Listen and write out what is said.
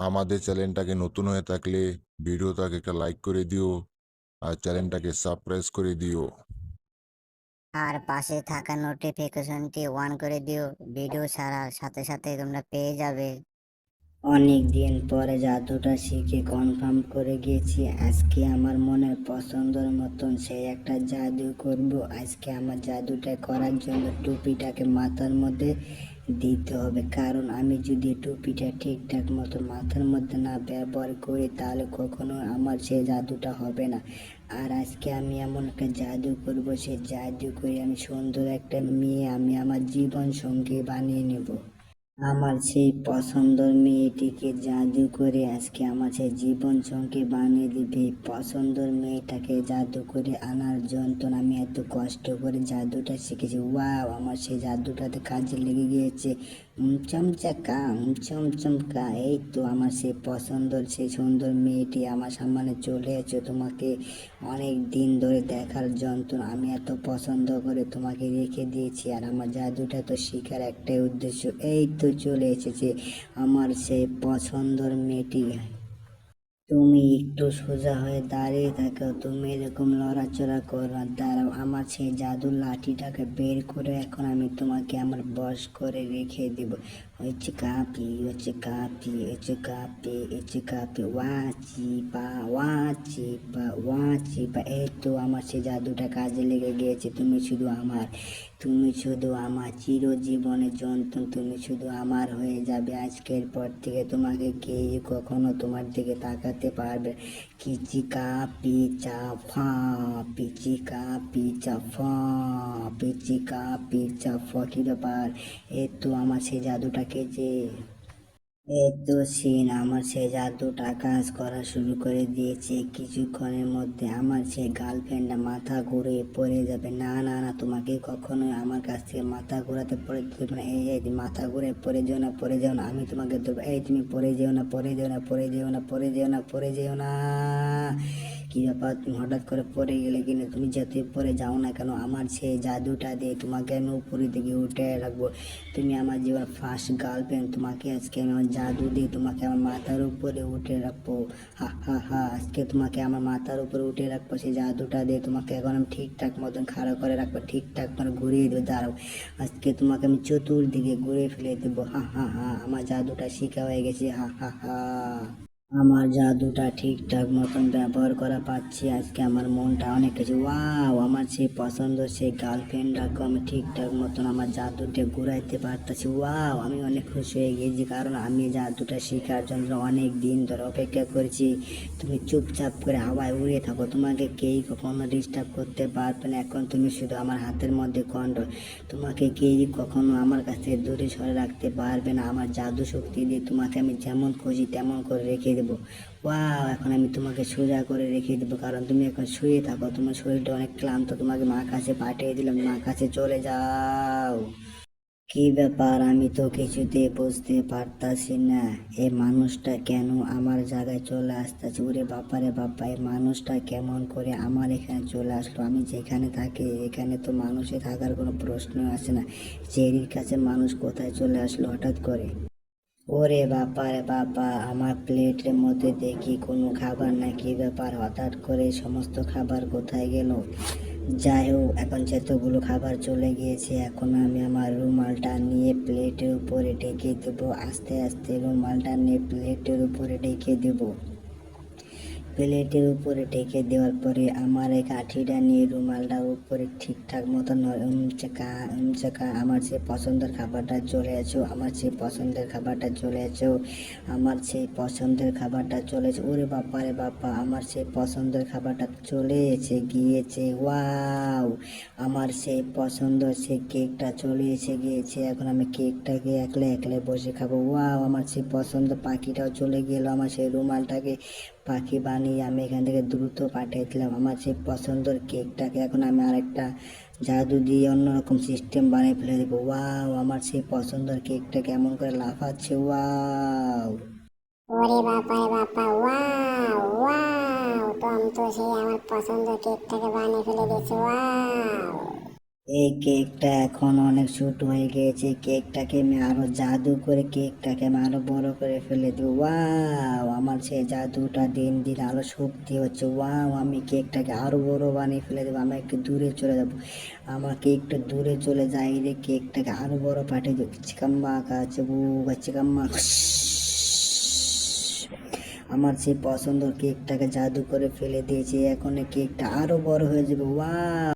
আমাদের চ্যানেলটাকে নতুন হয়ে থাকলে ভিডিওটাকে একটা লাইক করে দিও আর চ্যানেলটাকে সাবস্ক্রাইব করে দিও। আর পাশে থাকা নোটিফিকেশনটি অন করে দিও, ভিডিও ছাড়ার সাথে সাথে তোমরা পেয়ে যাবে। অনেক দিন পরে জাদুটা শিখে কনফার্ম করে গেছি আজকে আমার মনের পছন্দের মতন সেই একটা জাদু করব। আজকে আমার জাদুটা করার জন্য টুপিটাকে মাথার মধ্যে দিতে হবে, কারণ আমি যদি টুপিটা ঠিকঠাক মতো মাথার মধ্যে না ব্যবহার করি তাহলে কখনো আমার সেই জাদুটা হবে না। আর আজকে আমি এমন একটা জাদু করব, সেই জাদু করে আমি সুন্দর একটা মেয়ে আমি আমার জীবন সঙ্গী বানিয়ে নেব। আমার সেই পছন্দের মেয়েটিকে জাদু করে আজকে আমার সেই জীবন সঙ্গী বানিয়ে দিবে। পছন্দের মেয়েটাকে জাদু করে আনার জন্য আমি এত কষ্ট করে জাদুটা শিখেছি। ওয়াও, আমার সেই জাদুটাতে কাজে লেগে গিয়েছে। চমচাকা চমচমকা, এই তো আমার সেই পছন্দের সেই সুন্দর মেয়েটি আমার সামনে চলে এসেছে। তোমাকে অনেক দিন ধরে দেখার জন্য আমি এত পছন্দ করে তোমাকে রেখে দিয়েছি। আর আমার জাদুটা তো শেখার একটাই উদ্দেশ্য। এই তো চলে এসেছে আমার সেই পছন্দের মেয়েটি। তুমি একটু সোজা হয়ে দাঁড়িয়ে থাকো, তুমি এরকম লড়াচড়া করো না, দাঁড়াও। আমার সেই জাদুর লাঠিটাকে বের করে এখন আমি তোমাকে আমার বশ করে রেখে দিব। হচ্ছে কাপি, হচ্ছে কাপি, হচ্ছে কাপি, হচ্ছে কাপি, ওয়া চিপা, ওয়া চিপা, ওয়া চিপা। এই তো আমার সেই জাদুটা কাজে লেগে গিয়েছে। তুমি শুধু আমার চিরজীবনের যন্ত্রণ, তুমি শুধু আমার হয়ে যাবে। আজকের পর থেকে তোমাকে কেউ কখনো তোমার দিকে তাকাতে পারবে। কিচিকা পিচা ফা, পিচিকা পিচা ফা, পিচিকা পিচা ফ। কি ব্যাপার? এই তো আমার সেই জাদুটাকে যে এই তো সিন আমার সেই জাদুটা কাজ করা শুরু করে দিয়েছে। কিছুক্ষণের মধ্যে আমার সেই গার্লফ্রেন্ডটা মাথা ঘুরে পড়ে যাবে। না না না, তোমাকে কখনোই আমার কাছ থেকে মাথা ঘোরাতে পড়ে দেবে না। এই মাথা ঘুরে পড়ে যেও না, পড়ে যেও না, আমি তোমাকে ধরবো। এই তুমি পড়ে যেও না, পড়ে যেও না, পড়ে যেও না, পড়ে যেও না, পড়ে যেও না। কি ব্যাপার, তুমি হঠাৎ করে পড়ে গেলে? কিনা তুমি যাতে পড়ে যাও না কেন, আমার সেই জাদুটা দিয়ে তোমাকে আমি উপরে দিকে উঠে রাখবো। তুমি আমার জীবন ফার্স্ট গার্লফ্রেন্ড, তোমাকে আজকে আমি আমার জাদু দিয়ে তোমাকে আমার মাথার উপরে উঠে রাখবো। হা হা হা, আজকে তোমাকে আমার মাথার উপরে উঠে রাখবো সেই জাদুটা দিয়ে। তোমাকে এখন আমি ঠিকঠাক মতন খাড়া করে রাখবো, ঠিকঠাক মানে ঘুরিয়ে দেবো। দাঁড়াও, আজকে তোমাকে আমি চতুর্দিকে ঘুরে ফেলে দেবো। হা হা হা, আমার জাদুটা শিখা হয়ে গেছে। হা হা হা, আমার জাদুটা ঠিকঠাক মতন ব্যবহার করা পাচ্ছি। আজকে আমার মনটা অনেক কিছু। ওয়াও, আমার সেই পছন্দ সেই গার্লফ্রেন্ডটাকে আমি ঠিকঠাক মতন আমার জাদুটা ঘুরাইতে পারতেছি। ওয়াও, আমি অনেক খুশি হয়ে গেছি, কারণ আমি জাদুটা শেখার জন্য অনেক দিন ধরে অপেক্ষা করেছি। তুমি চুপচাপ করে হাওয়ায় উড়ে থাকো, তোমাকে কেই কখনো ডিস্টার্ব করতে পারবে না। এখন তুমি শুধু আমার হাতের মধ্যে কন্ট্রোল, তোমাকে কেই কখনো আমার কাছ থেকে দূরে সরে রাখতে পারবে না। আমার জাদু শক্তি দিয়ে তোমাকে আমি যেমন খুশি তেমন করে রেখে দেবো। ওয়াও, এখন আমি তোমাকে সোজা করে রেখে দেবো, কারণ তুমি এখন শুয়ে থাকো, তোমার শরীরটা অনেক ক্লান্ত। তোমাকে মা কাছে পাঠিয়ে দিলাম, মা কাছে চলে যাও। কি ব্যাপার, আমি তো কিছুতে বুঝতে পারতাছি না এই মানুষটা কেন আমার জায়গায় চলে আসতেছে। ওরে বাপারে বাপ্পা, এই মানুষটা কেমন করে আমার এখানে চলে আসলো? আমি যেখানে থাকি এখানে তো মানুষে থাকার কোনো প্রশ্ন আসে না। চেরির কাছে মানুষ কোথায় চলে আসলো হঠাৎ করে? ওরে বাবা রে বাবা, আমার প্লেটের মধ্যে দেখি কোনো খাবার না। কি ব্যাপার, হঠাৎ করে সমস্ত খাবার কোথায় গেল? যাই হোক, এখন যতগুলো খাবার চলে গিয়েছে, এখন আমি আমার রুমালটা নিয়ে প্লেটের উপরে ঢেকে দেবো। আস্তে আস্তে রুমালটা নিয়ে প্লেটের উপরে ঢেকে দেবো। প্লেটের উপরে ঢেকে দেওয়ার পরে আমার এই কাঠিটা নিয়ে রুমালটার উপরে ঠিকঠাক মতো উমচাকা আমার সেই পছন্দের খাবারটা চলে এসো, আমার সেই পছন্দের খাবারটা চলে এসো, আমার সেই পছন্দের খাবারটা চলে এসো। ওরে বাপ্পা রে বাপ্পা, আমার সেই পছন্দের খাবারটা চলে এসে গিয়েছে। ওয়াও, আমার সেই পছন্দের সেই কেকটা চলে এসে গিয়েছে। এখন আমি কেকটাকে একলা একলা বসে খাবো। ওয়াও, আমার সেই পছন্দ পাখিটাও চলে গেল। আমার সেই রুমালটাকে পাখি বানিয়ে আমি এখান থেকে দ্রুত পাঠিয়ে দিলাম। আমার সেই পছন্দের কেকটাকে এখন আমি আরেকটা জাদু দিয়ে অন্যরকম সিস্টেম বানিয়ে ফেলে দেবো। ওয়াও, আমার সেই পছন্দের কেকটা কেমন করে লাফাচ্ছে। ওয়াও, ওরে বাবা রে বাবা, ওয়াও ওয়াও, টম তো সেই আমার পছন্দ কেকটাকে বানিয়ে ফেলে দিয়েছে। ওয়াও, এই কেকটা এখন অনেক ছোট হয়ে গিয়েছে, কেকটাকে আমি আরো জাদু করে কেকটাকে আমি আরো বড় করে ফেলে দেবো। ওয়াও, আমার সেই জাদুটা দিন দিন আরো শক্তি হচ্ছে। ওয়াও, আমি কেকটাকে আরো বড় বানিয়ে ফেলে দেবো। আমি একটু দূরে চলে যাবো, আমাকে একটু দূরে চলে যাই রে, কেকটাকে আরো বড় পাঠিয়ে দেবো। চিকাম্মা কাছে চিকাম্মা। আমার সেই পছন্দের কেকটাকে জাদু করে ফেলে দিয়েছি, এখন এই কেকটা আরো বড় হয়ে যাবে। ওয়াও।